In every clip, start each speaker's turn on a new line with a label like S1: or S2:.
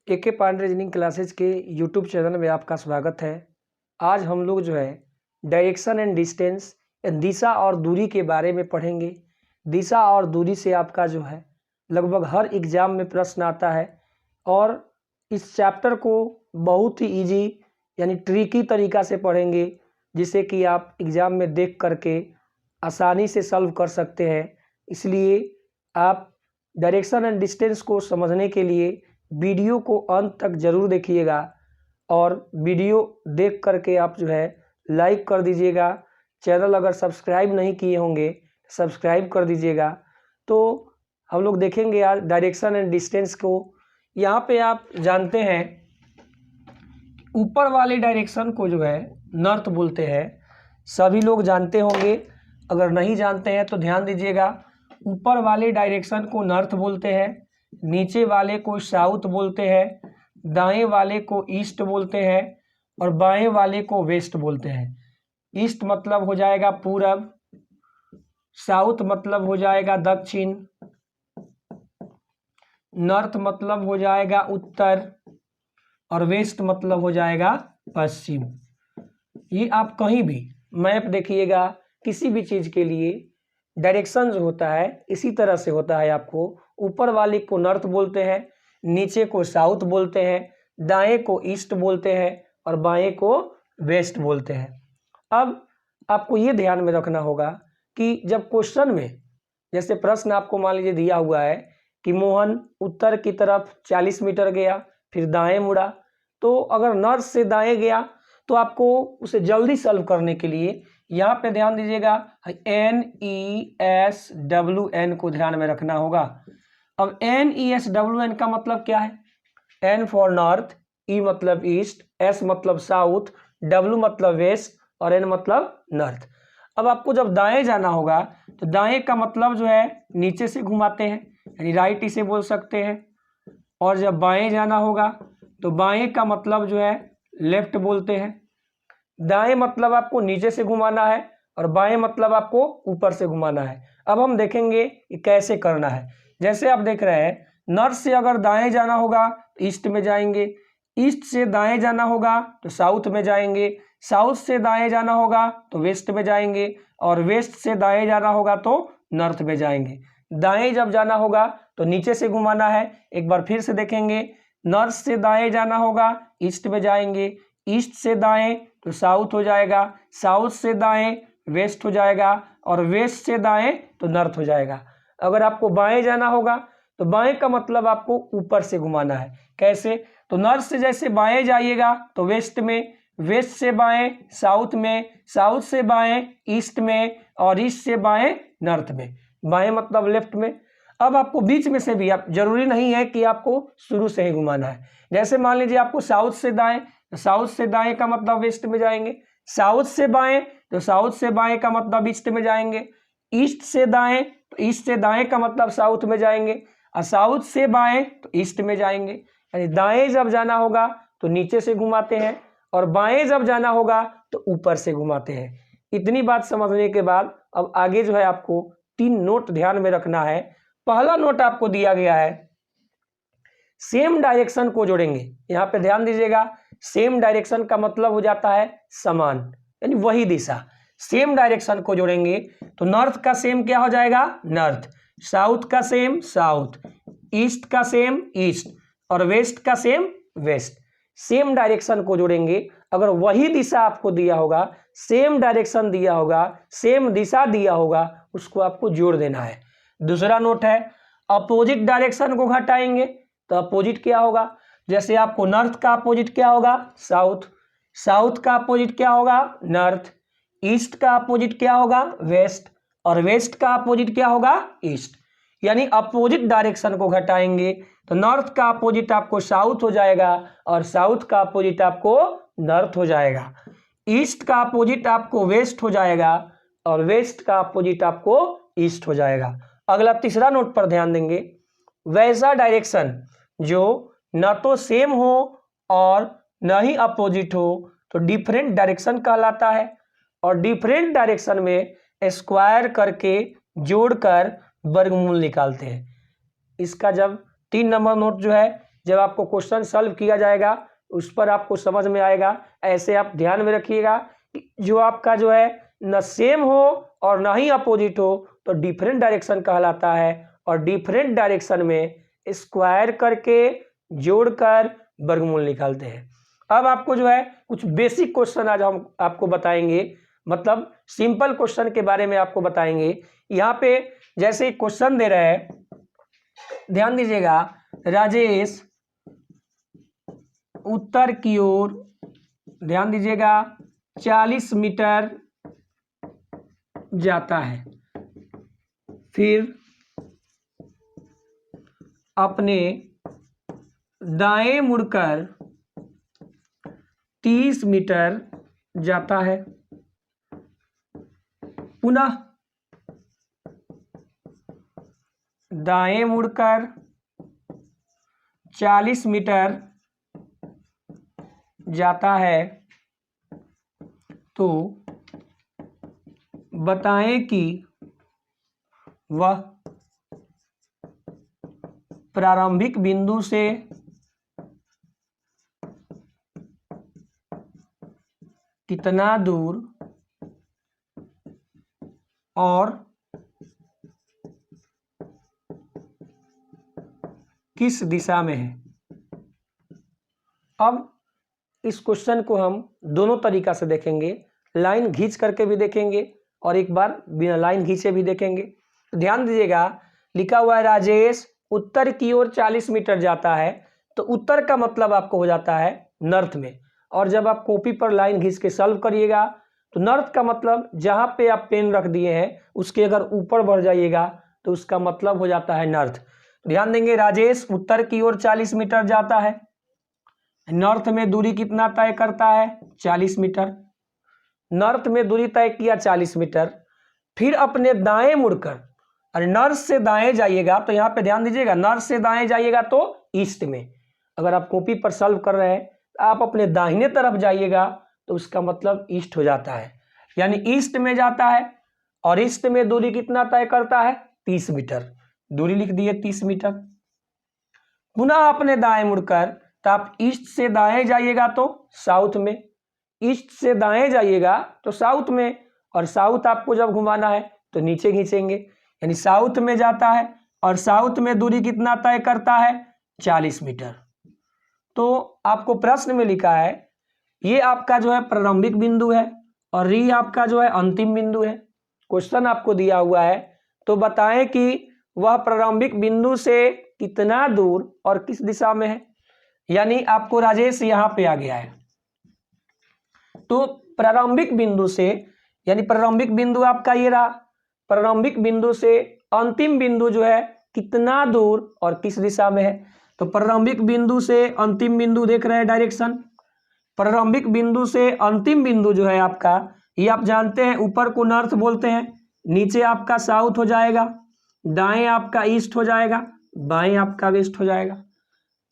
S1: एके Pandey reasoning classes के YouTube channel में आपका स्वागत है। आज हम लोग जो है डायरेक्शन एंड डिस्टेंस दिशा और दूरी के बारे में पढ़ेंगे। दिशा और दूरी से आपका जो है लगभग हर एग्ज़ाम में प्रश्न आता है और इस चैप्टर को बहुत ही इजी यानी ट्रिकी तरीक़ा से पढ़ेंगे, जिससे कि आप एग्ज़ाम में देख करके आसानी से सॉल्व कर सकते हैं। इसलिए आप डायरेक्शन एंड डिस्टेंस को समझने के लिए वीडियो को अंत तक ज़रूर देखिएगा और वीडियो देख करके आप जो है लाइक कर दीजिएगा। चैनल अगर सब्सक्राइब नहीं किए होंगे सब्सक्राइब कर दीजिएगा। तो हम लोग देखेंगे आज डायरेक्शन एंड डिस्टेंस को। यहाँ पे आप जानते हैं ऊपर वाले डायरेक्शन को जो है नॉर्थ बोलते हैं, सभी लोग जानते होंगे। अगर नहीं जानते हैं तो ध्यान दीजिएगा। ऊपर वाले डायरेक्शन को नॉर्थ बोलते हैं, नीचे वाले को साउथ बोलते हैं, दाएं वाले को ईस्ट बोलते हैं और बाएं वाले को वेस्ट बोलते हैं। ईस्ट मतलब हो जाएगा पूरब, साउथ मतलब हो जाएगा दक्षिण, नॉर्थ मतलब हो जाएगा उत्तर और वेस्ट मतलब हो जाएगा पश्चिम। ये आप कहीं भी मैप देखिएगा, किसी भी चीज़ के लिए डायरेक्शन जो होता है इसी तरह से होता है। आपको ऊपर वाले को नॉर्थ बोलते हैं, नीचे को साउथ बोलते हैं, दाएं को ईस्ट बोलते हैं और बाएं को वेस्ट बोलते हैं। अब आपको ये ध्यान में रखना होगा कि जब क्वेश्चन में जैसे प्रश्न आपको मान लीजिए दिया हुआ है कि मोहन उत्तर की तरफ 40 मीटर गया फिर दाएं मुड़ा, तो अगर नॉर्थ से दाएं गया तो आपको उसे जल्दी सॉल्व करने के लिए यहाँ पे ध्यान दीजिएगा NESWN को ध्यान में रखना होगा। अब NESWN का मतलब क्या है? N फॉर नॉर्थ, E मतलब ईस्ट, S मतलब साउथ, W मतलब वेस्ट और N मतलब नॉर्थ। अब आपको जब दाएं जाना होगा तो दाएं का मतलब जो है नीचे से घुमाते हैं यानी राइट इसे बोल सकते हैं, और जब बाएं जाना होगा तो बाएं का मतलब जो है लेफ्ट बोलते हैं। दाएं मतलब आपको नीचे से घुमाना है और बाएं मतलब आपको ऊपर से घुमाना है। अब हम देखेंगे कि कैसे करना है। जैसे आप देख रहे हैं नॉर्थ से अगर दाएं जाना होगा तो ईस्ट में जाएंगे, ईस्ट से दाएं जाना होगा तो साउथ में जाएंगे, साउथ से दाएं जाना होगा तो वेस्ट में जाएंगे और वेस्ट से दाएं जाना होगा तो नॉर्थ में जाएंगे। दाएं जब जाना होगा तो नीचे से घुमाना है। एक बार फिर से देखेंगे, नॉर्थ से दाएं जाना होगा ईस्ट में जाएंगे, ईस्ट से दाएं तो साउथ हो जाएगा, साउथ से दाएं वेस्ट हो जाएगा और वेस्ट से दाएं तो नॉर्थ हो जाएगा। अगर आपको बाएं जाना होगा तो बाएं का मतलब आपको ऊपर से घुमाना है। कैसे? तो नॉर्थ से जैसे बाएं जाइएगा तो वेस्ट में, वेस्ट से बाएं साउथ में, साउथ से बाएं ईस्ट में और ईस्ट से बाएं नॉर्थ में। बाएं मतलब लेफ्ट में। अब आपको बीच में से भी, आप जरूरी नहीं है कि आपको शुरू से ही घुमाना है। जैसे मान लीजिए आपको साउथ से दाएं, साउथ से दाएं का मतलब वेस्ट में जाएंगे, साउथ से बाएं तो साउथ से बाएं का मतलब ईस्ट में जाएंगे, ईस्ट से दाएं तो ईस्ट से दाएं का मतलब साउथ में जाएंगे और साउथ से बाएं तो ईस्ट में जाएंगे। यानी दाएं जब जाना होगा तो नीचे से घुमाते हैं और बाएं जब जाना होगा तो ऊपर से घुमाते हैं। इतनी बात समझने के बाद अब आगे जो है आपको 3 नोट ध्यान में रखना है। पहला नोट आपको दिया गया है सेम डायरेक्शन को जोड़ेंगे। यहाँ पे ध्यान दीजिएगा, सेम डायरेक्शन का मतलब हो जाता है समान यानी वही दिशा। सेम डायरेक्शन को जोड़ेंगे तो नॉर्थ का सेम क्या हो जाएगा? नॉर्थ, साउथ का सेम साउथ, ईस्ट का सेम ईस्ट और वेस्ट का सेम वेस्ट। सेम डायरेक्शन को जोड़ेंगे। अगर वही दिशा आपको दिया होगा, सेम डायरेक्शन दिया होगा, सेम दिशा दिया होगा, उसको आपको जोड़ देना है। दूसरा नोट है अपोजिट डायरेक्शन को घटाएंगे तो अपोजिट क्या होगा? जैसे आपको नॉर्थ का अपोजिट क्या होगा? साउथ, साउथ का अपोजिट क्या होगा? नॉर्थ, ईस्ट का अपोजिट क्या होगा? वेस्ट और वेस्ट का अपोजिट क्या होगा? ईस्ट। यानी अपोजिट डायरेक्शन को घटाएंगे तो नॉर्थ का अपोजिट आपको साउथ हो जाएगा और साउथ का अपोजिट आपको नॉर्थ हो जाएगा, ईस्ट का अपोजिट आपको वेस्ट हो जाएगा और वेस्ट का अपोजिट आपको ईस्ट हो जाएगा। अगला तीसरा नोट पर ध्यान देंगे, वैसा डायरेक्शन जो न तो सेम हो और न ही अपोजिट हो तो डिफरेंट डायरेक्शन कहलाता है। और डिफरेंट डायरेक्शन में स्क्वायर करके जोड़कर वर्गमूल निकालते हैं। इसका जब 3 नंबर नोट जो है जब आपको क्वेश्चन सॉल्व किया जाएगा उस पर आपको समझ में आएगा। ऐसे आप ध्यान में रखिएगा कि जो आपका जो है न सेम हो और ना ही अपोजिट हो तो डिफरेंट डायरेक्शन कहलाता है, और डिफरेंट डायरेक्शन में स्क्वायर करके जोड़कर वर्गमूल निकालते हैं। अब आपको जो है कुछ बेसिक क्वेश्चन आज हम आपको बताएंगे, मतलब सिंपल क्वेश्चन के बारे में आपको बताएंगे। यहाँ पे जैसे क्वेश्चन दे रहे हैं, ध्यान दीजिएगा, राजेश उत्तर की ओर, ध्यान दीजिएगा, 40 मीटर जाता है, फिर अपने दाएं मुड़कर 30 मीटर जाता है, पुनः दाएं मुड़कर 40 मीटर जाता है, तो बताएं कि वह प्रारंभिक बिंदु से कितना दूर और किस दिशा में है। अब इस क्वेश्चन को हम दोनों तरीका से देखेंगे, लाइन खींच करके भी देखेंगे और एक बार बिना लाइन खींचे भी देखेंगे। तो ध्यान दीजिएगा, लिखा हुआ है राजेश उत्तर की ओर 40 मीटर जाता है, तो उत्तर का मतलब आपको हो जाता है नॉर्थ में, और जब आप कॉपी पर लाइन खींच के सॉल्व करिएगा तो नॉर्थ का मतलब जहाँ पे आप पेन रख दिए हैं उसके अगर ऊपर बढ़ जाइएगा तो उसका मतलब हो जाता है नॉर्थ। ध्यान देंगे, राजेश उत्तर की ओर 40 मीटर जाता है, नॉर्थ में दूरी कितना तय करता है 40 मीटर, नॉर्थ में दूरी तय किया 40 मीटर, फिर अपने दाएं मुड़कर, और नॉर्थ से दाएं जाइएगा तो यहाँ पे ध्यान दीजिएगा, नॉर्थ से दाएं जाइएगा तो ईस्ट में, अगर आप कॉपी पर सॉल्व कर रहे हैं तो आप अपने दाहिने तरफ जाइएगा तो उसका मतलब ईस्ट हो जाता है, यानी ईस्ट में जाता है, और ईस्ट में दूरी कितना तय करता है 30 मीटर, दूरी लिख दिए 30 मीटर। पुनः अपने दाएं मुड़कर, तो आप ईस्ट से दाएं जाइएगा तो साउथ में, ईस्ट से दाएं जाइएगा तो साउथ में, और साउथ आपको जब घुमाना है तो नीचे खींचेंगे, यानी साउथ में जाता है, और साउथ में दूरी कितना तय करता है 40 मीटर। तो आपको प्रश्न में लिखा है ये आपका जो है प्रारंभिक बिंदु है और ये आपका जो है अंतिम बिंदु है। क्वेश्चन आपको दिया हुआ है, तो बताएं कि वह प्रारंभिक बिंदु से कितना दूर और किस दिशा में है, यानी आपको राजेश यहाँ पे आ गया है, तो प्रारंभिक बिंदु से, यानी प्रारंभिक बिंदु आपका ये रहा, प्रारंभिक बिंदु से अंतिम बिंदु जो है कितना दूर और किस दिशा में है। तो प्रारंभिक बिंदु से अंतिम बिंदु देख रहे हैं डायरेक्शन, प्रारंभिक बिंदु से अंतिम बिंदु जो है आपका, ये आप जानते हैं ऊपर को नॉर्थ बोलते हैं, नीचे आपका साउथ हो जाएगा, दाएं आपका ईस्ट हो जाएगा, बाएं आपका वेस्ट हो जाएगा।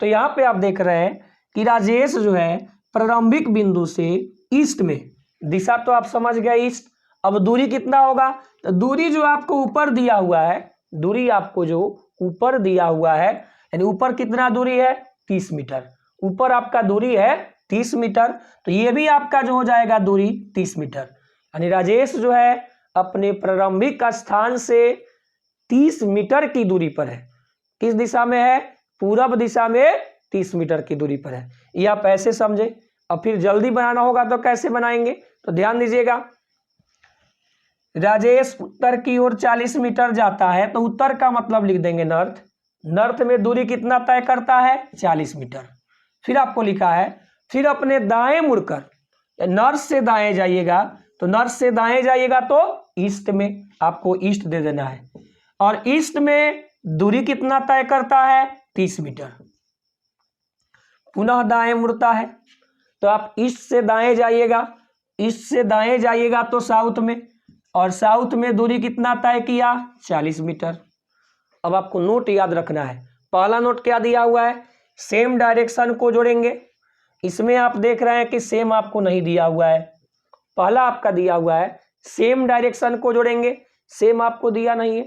S1: तो यहाँ पे आप देख रहे हैं कि राजेश जो है प्रारंभिक बिंदु से ईस्ट में, दिशा तो आप समझ गए ईस्ट, अब दूरी कितना होगा, तो दूरी जो आपको ऊपर दिया हुआ है, दूरी आपको जो ऊपर दिया हुआ है, यानी ऊपर कितना दूरी है 30 मीटर, ऊपर आपका दूरी है 30 मीटर, तो ये भी आपका जो हो जाएगा दूरी 30 मीटर, यानी राजेश जो है अपने प्रारंभिक स्थान से 30 मीटर की दूरी पर है। किस दिशा में है, पूरब दिशा में 30 मीटर की दूरी पर है। ये आप ऐसे समझे, अब फिर जल्दी बनाना होगा तो कैसे बनाएंगे, तो ध्यान दीजिएगा, राजेश उत्तर की ओर 40 मीटर जाता है, तो उत्तर का मतलब लिख देंगे नॉर्थ, नॉर्थ में दूरी कितना तय करता है 40 मीटर। फिर आपको लिखा है फिर अपने दाएं मुड़कर, नॉर्थ से दाएं जाइएगा, तो नॉर्थ से दाएं जाइएगा तो ईस्ट में, आपको ईस्ट दे देना है, और ईस्ट में दूरी कितना तय करता है 30 मीटर। पुनः दाएं मुड़ता है, तो आप ईस्ट से दाएं जाइएगा, ईस्ट से दाएं जाइएगा तो साउथ में, और साउथ में दूरी कितना तय किया 40 मीटर। अब आपको नोट याद रखना है, पहला नोट क्या दिया हुआ है, सेम डायरेक्शन को जोड़ेंगे, इसमें आप देख रहे हैं कि सेम आपको नहीं दिया हुआ है, पहला आपका दिया हुआ है सेम डायरेक्शन को जोड़ेंगे, सेम आपको दिया नहीं है।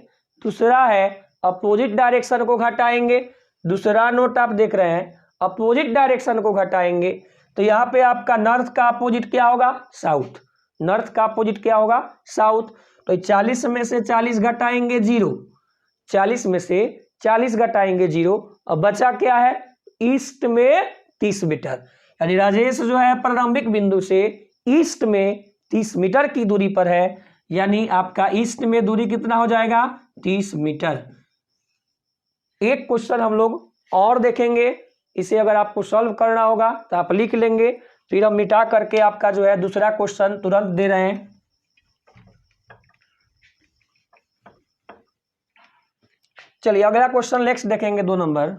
S1: दूसरा है अपोजिट डायरेक्शन को घटाएंगे, दूसरा नोट आप देख रहे हैं अपोजिट डायरेक्शन को घटाएंगे तो यहाँ पे आपका नॉर्थ का अपोजिट क्या होगा, साउथ। नॉर्थ का अपोजिट क्या होगा, साउथ। तो 40 में से 40 घटाएंगे 0, 40 में से 40 घटाएंगे 0, और बचा क्या है, ईस्ट में 30 मीटर। यानी राजेश जो है प्रारंभिक बिंदु से ईस्ट में 30 मीटर की दूरी पर है, यानी आपका ईस्ट में दूरी कितना हो जाएगा, 30 मीटर। एक क्वेश्चन हम लोग और देखेंगे, इसे अगर आपको सॉल्व करना होगा तो आप लिख लेंगे, फिर हम मिटा करके आपका जो है दूसरा क्वेश्चन तुरंत दे रहे हैं। चलिए अगला क्वेश्चन नेक्स्ट देखेंगे 2 नंबर।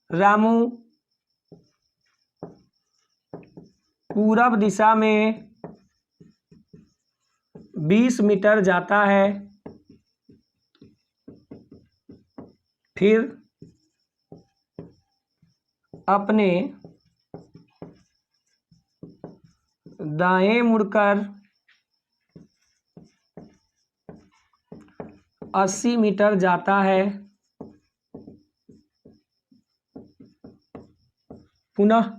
S1: रामू पूरब दिशा में 20 मीटर जाता है, फिर अपने दाएं मुड़कर 80 मीटर जाता है, पुनः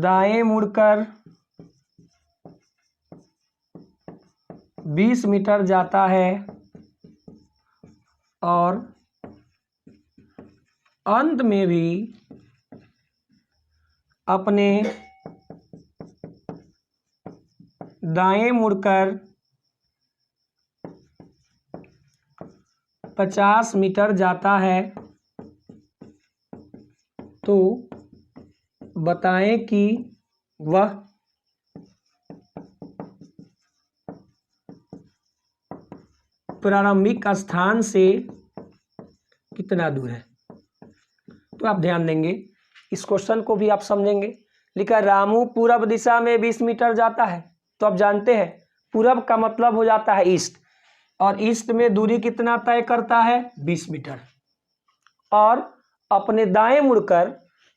S1: दाएं मुड़कर 20 मीटर जाता है और अंत में भी अपने दाएं मुड़कर 50 मीटर जाता है, तो बताएं कि वह प्रारंभिक स्थान से कितना दूर है। तो आप ध्यान देंगे, इस क्वेश्चन को भी आप समझेंगे। लिखा रामू पूरब दिशा में 20 मीटर जाता है, तो आप जानते हैं पूरब का मतलब हो जाता है ईस्ट, और ईस्ट में दूरी कितना तय करता है, 20 मीटर। और अपने दाएं मुड़कर,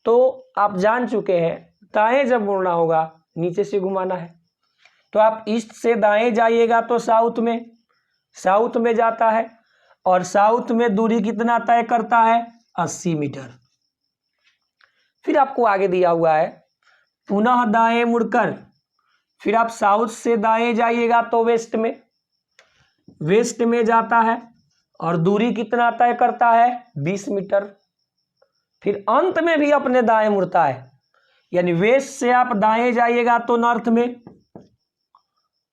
S1: तो आप जान चुके हैं दाएं जब मुड़ना होगा नीचे से घुमाना है, तो आप ईस्ट से दाएं जाइएगा तो साउथ में जाता है, और साउथ में दूरी कितना तय करता है, 80 मीटर। फिर आपको आगे दिया हुआ है पुनः दाएं मुड़कर, फिर आप साउथ से दाएं जाइएगा तो वेस्ट में जाता है, और दूरी कितना तय करता है, 20 मीटर। फिर अंत में भी अपने दाएं मुड़ता है, यानी वेस्ट से आप दाएं जाइएगा तो नॉर्थ में,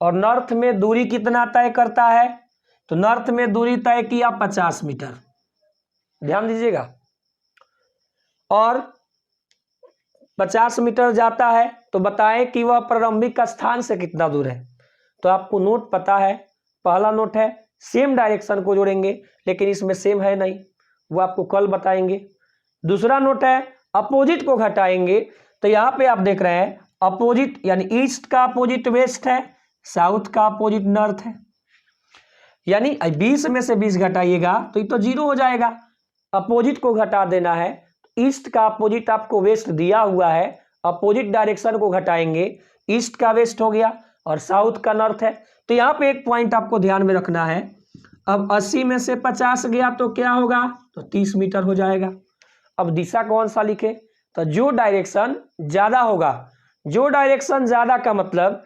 S1: और नॉर्थ में दूरी कितना तय करता है, तो नॉर्थ में दूरी तय किया 50 मीटर। ध्यान दीजिएगा, और 50 मीटर जाता है तो बताएं कि वह प्रारंभिक स्थान से कितना दूर है। तो आपको नोट पता है, पहला नोट है सेम डायरेक्शन को जोड़ेंगे, लेकिन इसमें सेम है नहीं, वो आपको कल बताएंगे। दूसरा नोट है अपोजिट को घटाएंगे, तो यहाँ पे आप देख रहे हैं अपोजिट, यानी ईस्ट का अपोजिट वेस्ट है, साउथ का अपोजिट नॉर्थ है। यानी 20 में से 20 घटाइएगा तो ये तो 0 हो जाएगा, अपोजिट को घटा देना है। ईस्ट का अपोजिट आपको वेस्ट दिया हुआ है, अपोजिट डायरेक्शन को घटाएंगे, ईस्ट का वेस्ट हो गया और साउथ का नॉर्थ है। तो यहाँ पे एक पॉइंट आपको ध्यान में रखना है, अब 80 में से 50 गया तो क्या होगा, तो 30 मीटर हो जाएगा। अब दिशा कौन सा लिखे, तो जो डायरेक्शन ज्यादा होगा, जो डायरेक्शन ज्यादा का मतलब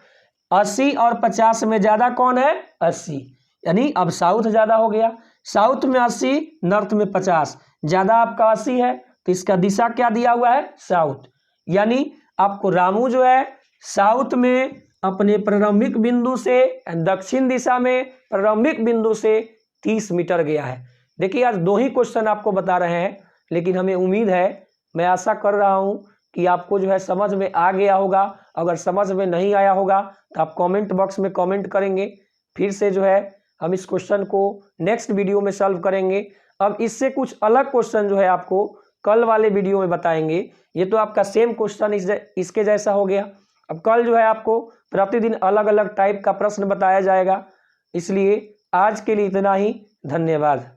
S1: 80 और 50 में ज्यादा कौन है, 80, यानी अब साउथ ज्यादा हो गया, साउथ में 80 नॉर्थ में 50, ज्यादा आपका 80 है, तो इसका दिशा क्या दिया हुआ है, साउथ। यानी आपको रामू जो है साउथ में अपने प्रारंभिक बिंदु से दक्षिण दिशा में प्रारंभिक बिंदु से 30 मीटर गया है। देखिए आज 2 ही क्वेश्चन आपको बता रहे हैं, लेकिन हमें उम्मीद है, मैं आशा कर रहा हूं कि आपको जो है समझ में आ गया होगा। अगर समझ में नहीं आया होगा तो आप कमेंट बॉक्स में कमेंट करेंगे, फिर से जो है हम इस क्वेश्चन को नेक्स्ट वीडियो में सॉल्व करेंगे। अब इससे कुछ अलग क्वेश्चन जो है आपको कल वाले वीडियो में बताएंगे। ये तो आपका सेम क्वेश्चन इसके जैसा हो गया। अब कल जो है आपको प्रतिदिन अलग अलग टाइप का प्रश्न बताया जाएगा। इसलिए आज के लिए इतना ही, धन्यवाद।